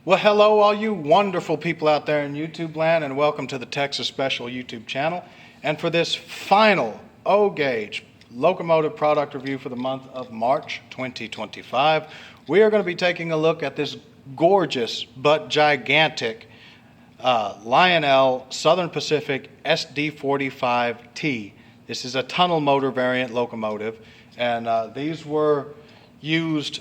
Well, hello all you wonderful people out there in YouTube land, and welcome to the Texas Special YouTube channel. And for this final O-Gauge locomotive product review for the month of March 2025, we are going to be taking a look at this gorgeous but gigantic Lionel Southern Pacific SD45T. This is a tunnel motor variant locomotive, and these were used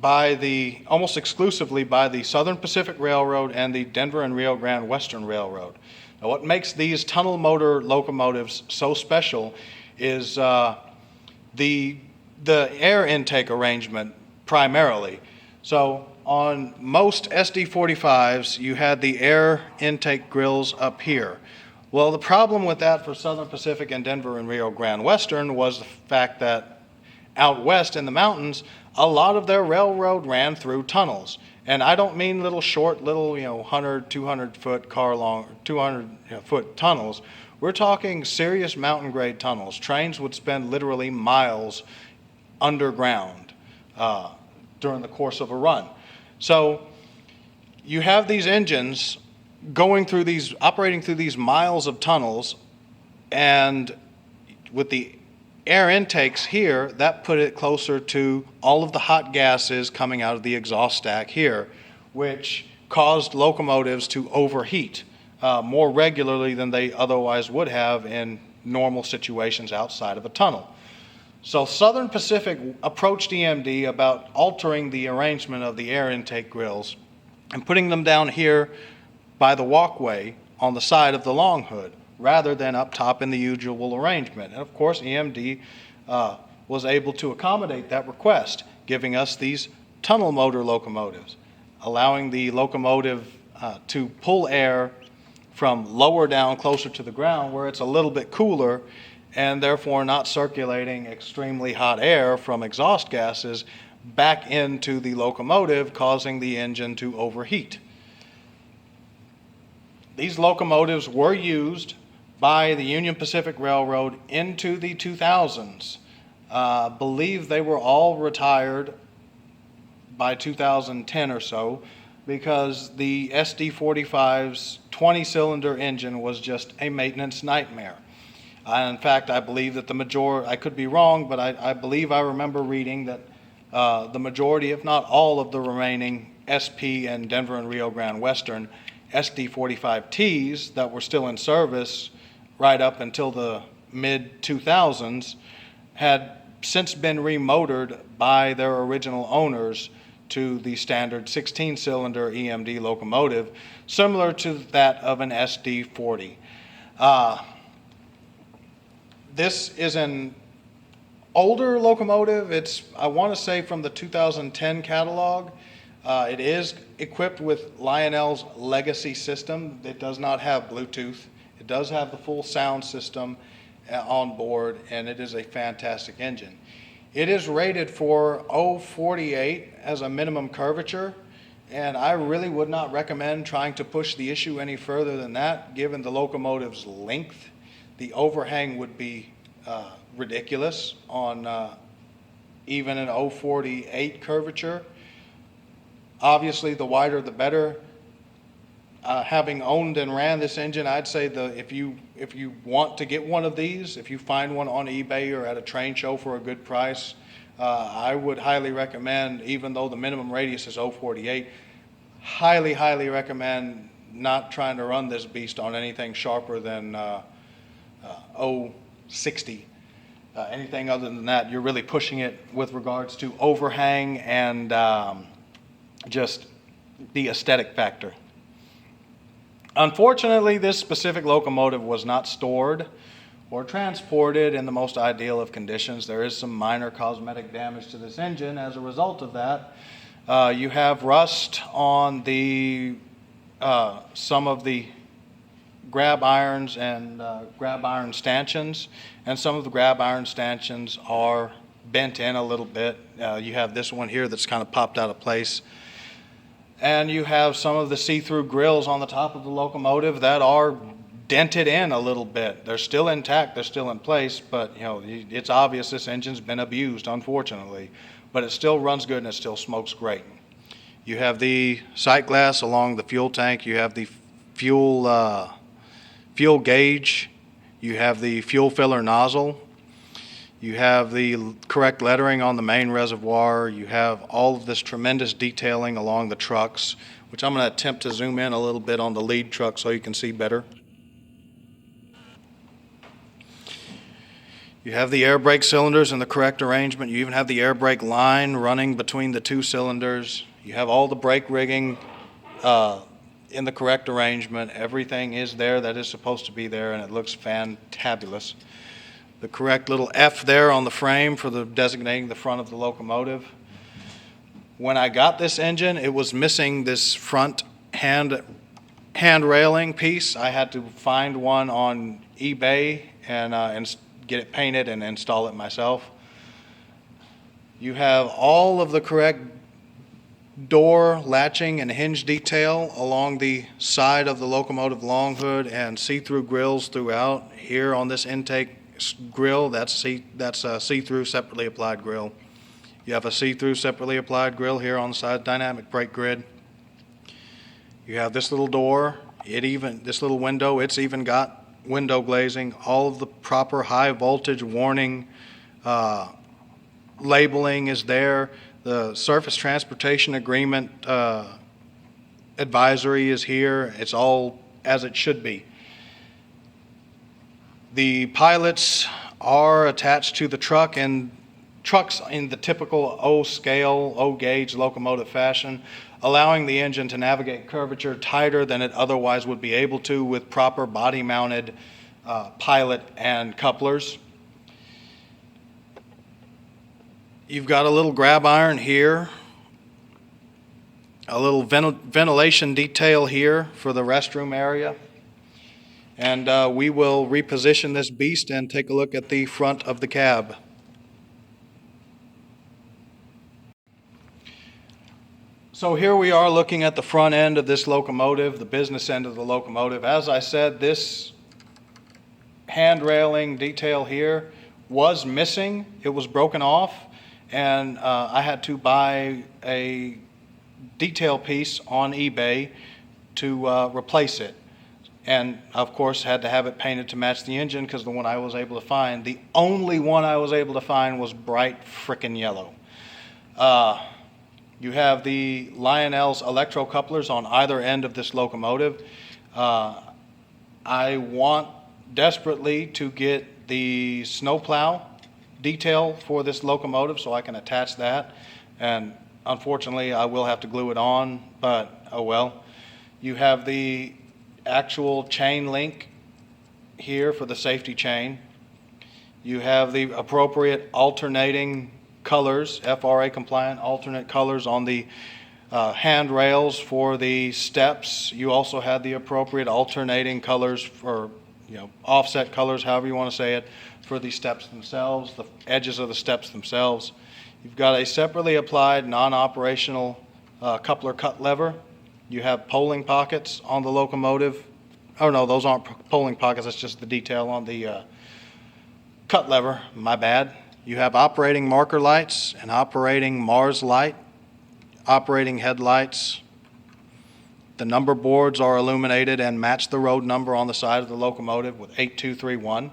almost exclusively by the Southern Pacific Railroad and the Denver and Rio Grande Western Railroad. Now, what makes these tunnel motor locomotives so special is the air intake arrangement primarily. So on most SD45s, you had the air intake grills up here. Well, the problem with that for Southern Pacific and Denver and Rio Grande Western was the fact that out west in the mountains, a lot of their railroad ran through tunnels. And I don't mean little 100, 200 foot car long, 200 foot tunnels. We're talking serious mountain grade tunnels. Trains would spend literally miles underground during the course of a run. So you have these engines operating through these miles of tunnels, and with the air intakes here, that put it closer to all of the hot gases coming out of the exhaust stack here, which caused locomotives to overheat more regularly than they otherwise would have in normal situations outside of a tunnel. So Southern Pacific approached EMD about altering the arrangement of the air intake grills and putting them down here by the walkway on the side of the long hood, rather than up top in the usual arrangement. And of course, EMD was able to accommodate that request, giving us these tunnel motor locomotives, allowing the locomotive to pull air from lower down closer to the ground where it's a little bit cooler, and therefore not circulating extremely hot air from exhaust gases back into the locomotive, causing the engine to overheat. These locomotives were used by the Union Pacific Railroad into the 2000s. I believe they were all retired by 2010 or so, because the SD45's 20-cylinder engine was just a maintenance nightmare. In fact, I believe that I could be wrong, but I believe I remember reading that the majority, if not all, of the remaining SP and Denver and Rio Grande Western SD45Ts that were still in service right up until the mid-2000s had since been remotored by their original owners to the standard 16-cylinder EMD locomotive, similar to that of an SD40. This is an older locomotive. It's, I want to say, from the 2010 catalog. It is equipped with Lionel's legacy system. It does not have Bluetooth. It does have the full sound system on board, and it is a fantastic engine. It is rated for 048 as a minimum curvature, and I really would not recommend trying to push the issue any further than that, given the locomotive's length. The overhang would be ridiculous on even an 048 curvature. Obviously, the wider the better. Having owned and ran this engine, I'd say if you want to get one of these, if you find one on eBay or at a train show for a good price, I would highly recommend, even though the minimum radius is 048, highly recommend not trying to run this beast on anything sharper than 060. Anything other than that, you're really pushing it with regards to overhang and just the aesthetic factor. Unfortunately, this specific locomotive was not stored or transported in the most ideal of conditions. There is some minor cosmetic damage to this engine as a result of that. You have rust on some of the grab irons and grab iron stanchions, and some of the grab iron stanchions are bent in a little bit. You have this one here that's kind of popped out of place. And you have some of the see-through grills on the top of the locomotive that are dented in a little bit. They're still intact, they're still in place, but it's obvious this engine's been abused, unfortunately. But it still runs good and it still smokes great. You have the sight glass along the fuel tank. You have the fuel gauge. You have the fuel filler nozzle. You have the correct lettering on the main reservoir. You have all of this tremendous detailing along the trucks, which I'm going to attempt to zoom in a little bit on the lead truck so you can see better. You have the air brake cylinders in the correct arrangement. You even have the air brake line running between the two cylinders. You have all the brake rigging in the correct arrangement. Everything is there that is supposed to be there, and it looks fantabulous. The correct little F there on the frame for designating the front of the locomotive. When I got this engine, it was missing this front hand railing piece. I had to find one on eBay and get it painted and install it myself. You have all of the correct door latching and hinge detail along the side of the locomotive long hood and see-through grills throughout. Here on this intake grill, that's a see-through separately applied grill. You have a see-through separately applied grill here on the side dynamic brake grid. You have this little door, this little window, it's even got window glazing, all of the proper high voltage warning labeling is there. The surface transportation agreement advisory is here. It's all as it should be. The pilots are attached to the truck, and trucks in the typical O-scale, O-gauge locomotive fashion, allowing the engine to navigate curvature tighter than it otherwise would be able to with proper body-mounted pilot and couplers. You've got a little grab iron here, a little ventilation detail here for the restroom area, and we will reposition this beast and take a look at the front of the cab. So here we are looking at the front end of this locomotive, the business end of the locomotive. As I said, this hand railing detail here was missing. It was broken off, and I had to buy a detail piece on eBay to replace it. And of course had to have it painted to match the engine, because the one I was able to find, the only one I was able to find, was bright frickin' yellow. You have the Lionel's electrocouplers on either end of this locomotive. I want desperately to get the snowplow detail for this locomotive so I can attach that. And unfortunately, I will have to glue it on, but oh well. You have the actual chain link here for the safety chain. You have the appropriate alternating colors, FRA compliant alternate colors on the handrails for the steps. You also had the appropriate alternating colors for, offset colors, however you want to say it, for the steps themselves, the edges of the steps themselves. You've got a separately applied non-operational coupler cut lever. You have polling pockets on the locomotive. Oh no, those aren't polling pockets, that's just the detail on the cut lever, my bad. You have operating marker lights, an operating Mars light, operating headlights. The number boards are illuminated and match the road number on the side of the locomotive with 8231.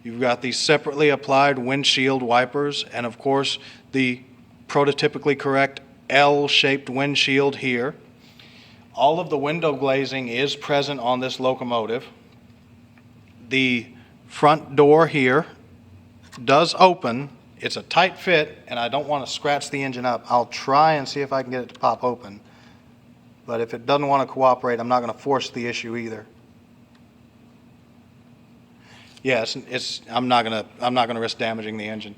You've got these separately applied windshield wipers, and of course the prototypically correct L-shaped windshield here. All of the window glazing is present on this locomotive. The front door here does open. It's a tight fit, and I don't want to scratch the engine up. I'll try and see if I can get it to pop open. But if it doesn't want to cooperate, I'm not going to force the issue either. Yes, I'm not going to risk damaging the engine.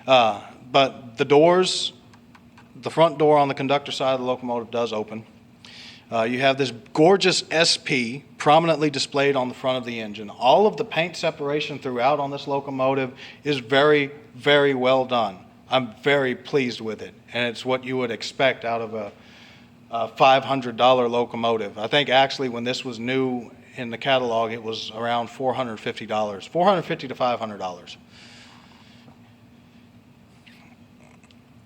But the doors, the front door on the conductor side of the locomotive does open. You have this gorgeous SP prominently displayed on the front of the engine. All of the paint separation throughout on this locomotive is very, very well done. I'm very pleased with it, and it's what you would expect out of a $500 locomotive. I think actually when this was new in the catalog, it was around $450, $450 to $500.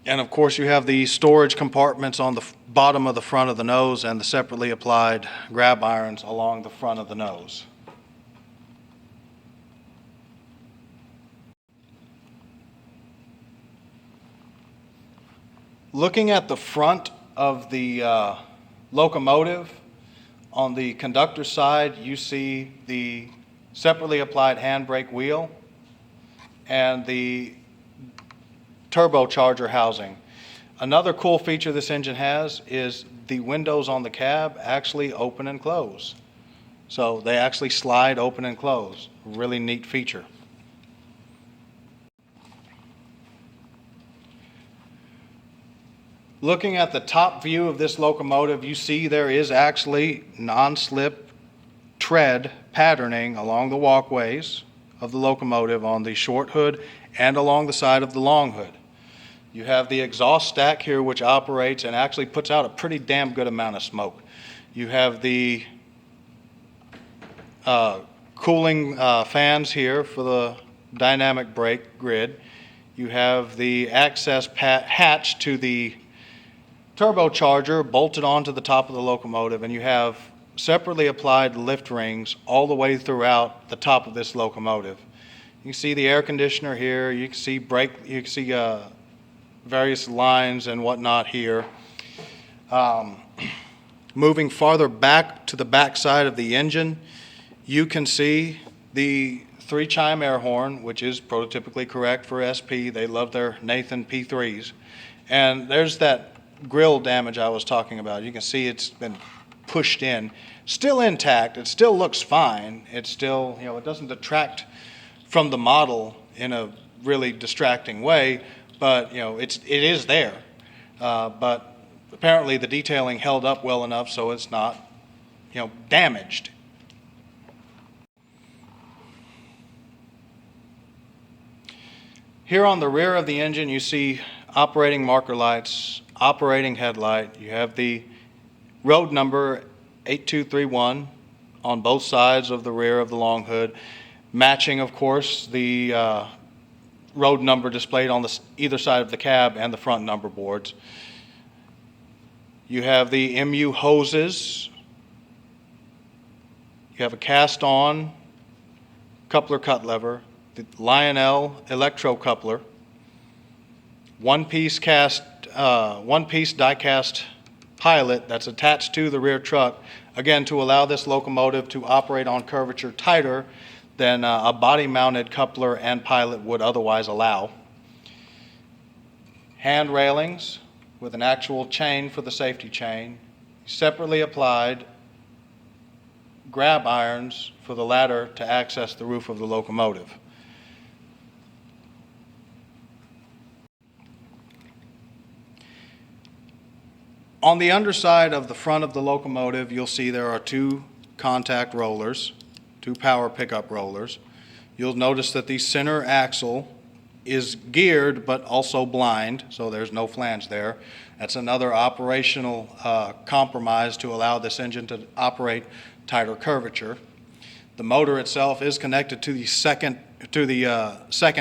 And of course, you have the storage compartments on the bottom of the front of the nose and the separately applied grab irons along the front of the nose. Looking at the front of the locomotive, on the conductor side, you see the separately applied handbrake wheel and the turbocharger housing. Another cool feature this engine has is the windows on the cab actually open and close. So they actually slide open and close. Really neat feature. Looking at the top view of this locomotive, you see there is actually non-slip tread patterning along the walkways of the locomotive on the short hood and along the side of the long hood. You have the exhaust stack here, which operates and actually puts out a pretty damn good amount of smoke. You have the cooling fans here for the dynamic brake grid. You have the access hatch to the turbocharger bolted onto the top of the locomotive, and you have separately applied lift rings all the way throughout the top of this locomotive. You can see the air conditioner here. You can see various lines and whatnot here. Moving farther back to the back side of the engine, you can see the 3-chime air horn, which is prototypically correct for SP. They love their Nathan P3s. And there's that grill damage I was talking about. You can see it's been pushed in. Still intact. It still looks fine. It's still, it doesn't detract from the model in a really distracting way, but it is there. But apparently the detailing held up well enough so it's not, damaged. Here on the rear of the engine, you see operating marker lights, operating headlight. You have the road number 8231 on both sides of the rear of the long hood, matching, of course, the road number displayed on either side of the cab and the front number boards. You have the MU hoses. You have a cast-on coupler cut lever, the Lionel electro coupler, one-piece die-cast pilot that's attached to the rear truck, again, to allow this locomotive to operate on curvature tighter than a body-mounted coupler and pilot would otherwise allow. Hand railings with an actual chain for the safety chain, separately applied grab irons for the ladder to access the roof of the locomotive. On the underside of the front of the locomotive, you'll see there are 2 contact rollers, 2 power pickup rollers. You'll notice that the center axle is geared but also blind, so there's no flange there. That's another operational compromise to allow this engine to operate tighter curvature. The motor itself is connected to the second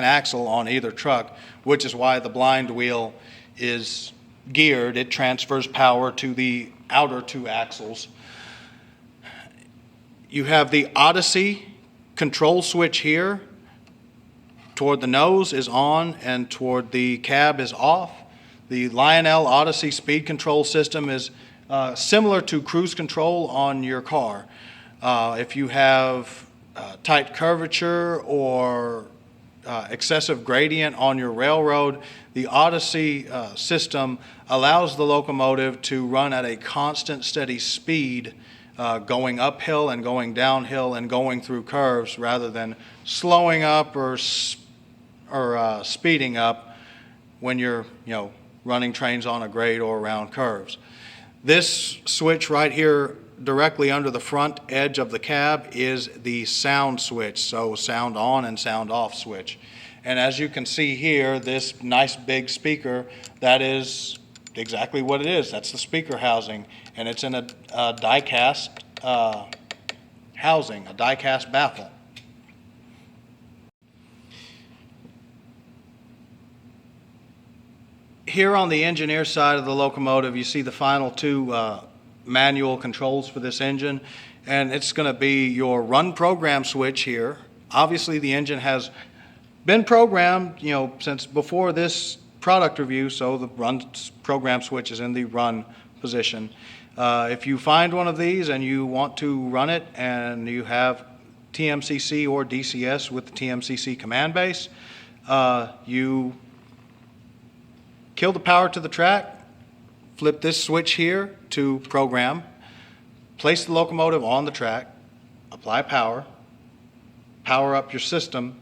axle on either truck, which is why the blind wheel is geared. It transfers power to the outer 2 axles. You have the Odyssey control switch here. Toward the nose is on and toward the cab is off. The Lionel Odyssey speed control system is similar to cruise control on your car. If you have tight curvature or excessive gradient on your railroad, the Odyssey system allows the locomotive to run at a constant, steady speed, going uphill and going downhill and going through curves rather than slowing up or speeding up when you're running trains on a grade or around curves. This switch right here directly under the front edge of the cab is the sound switch, so sound on and sound off switch. And as you can see here, this nice big speaker, that is exactly what it is. That's the speaker housing, and it's in a die-cast housing, a die-cast baffle. here on the engineer side of the locomotive, you see the final two manual controls for this engine, and it's going to be your run program switch here. Obviously, the engine has been programmed, since before this product review, so the run program switch is in the run position. If you find one of these and you want to run it and you have TMCC or DCS with the TMCC command base, you kill the power to the track, flip this switch here to program, place the locomotive on the track, apply power, power up your system,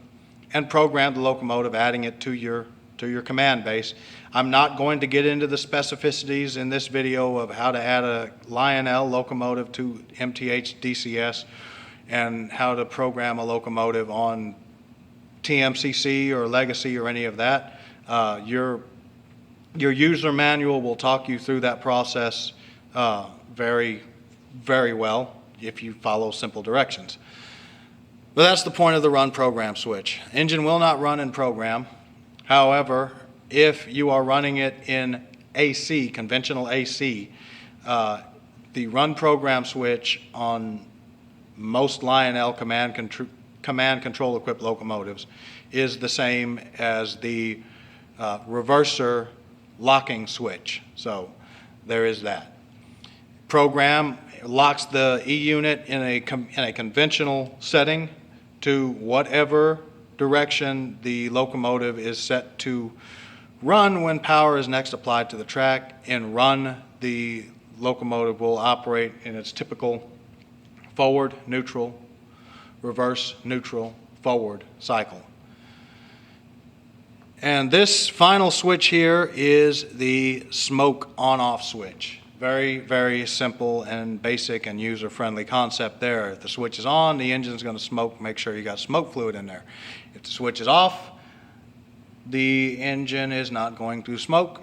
and program the locomotive, adding it to your command base. I'm not going to get into the specificities in this video of how to add a Lionel locomotive to MTH DCS and how to program a locomotive on TMCC or Legacy or any of that. Your user manual will talk you through that process very, very well if you follow simple directions. But that's the point of the run program switch. Engine will not run in program. However, if you are running it in AC, conventional AC, the run program switch on most Lionel command control equipped locomotives is the same as the reverser locking switch. So there is that. Program locks the E unit in a conventional setting to whatever direction the locomotive is set to run when power is next applied to the track. In run, the locomotive will operate in its typical forward, neutral, reverse, neutral, forward cycle. And this final switch here is the smoke on-off switch. Very, very simple and basic and user-friendly concept there. If the switch is on, the engine's going to smoke. Make sure you got smoke fluid in there. If the switch is off, the engine is not going to smoke.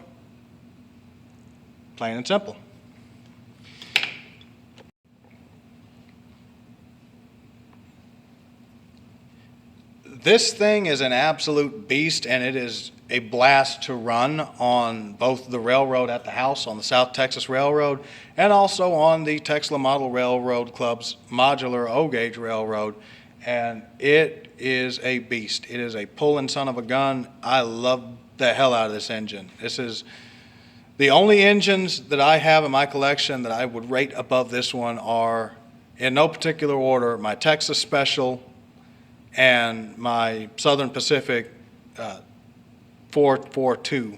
Plain and simple. This thing is an absolute beast, and it is a blast to run on both the railroad at the house on the South Texas Railroad and also on the Texas Model Railroad Club's modular O-gauge railroad. And it is a beast. It is a pulling son of a gun. I love the hell out of this engine. This is the only engines that I have in my collection that I would rate above this one are, in no particular order, my Texas Special and my Southern Pacific 442.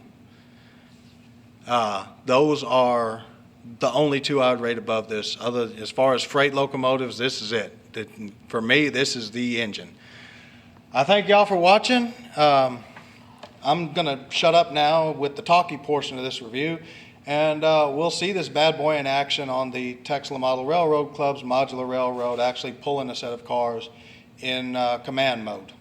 Those are the only two I would rate above this. As far as freight locomotives, this is it. For me, this is the engine. I thank y'all for watching. I'm going to shut up now with the talky portion of this review, and we'll see this bad boy in action on the Texas Model Railroad Club's modular railroad, actually pulling a set of cars in command mode.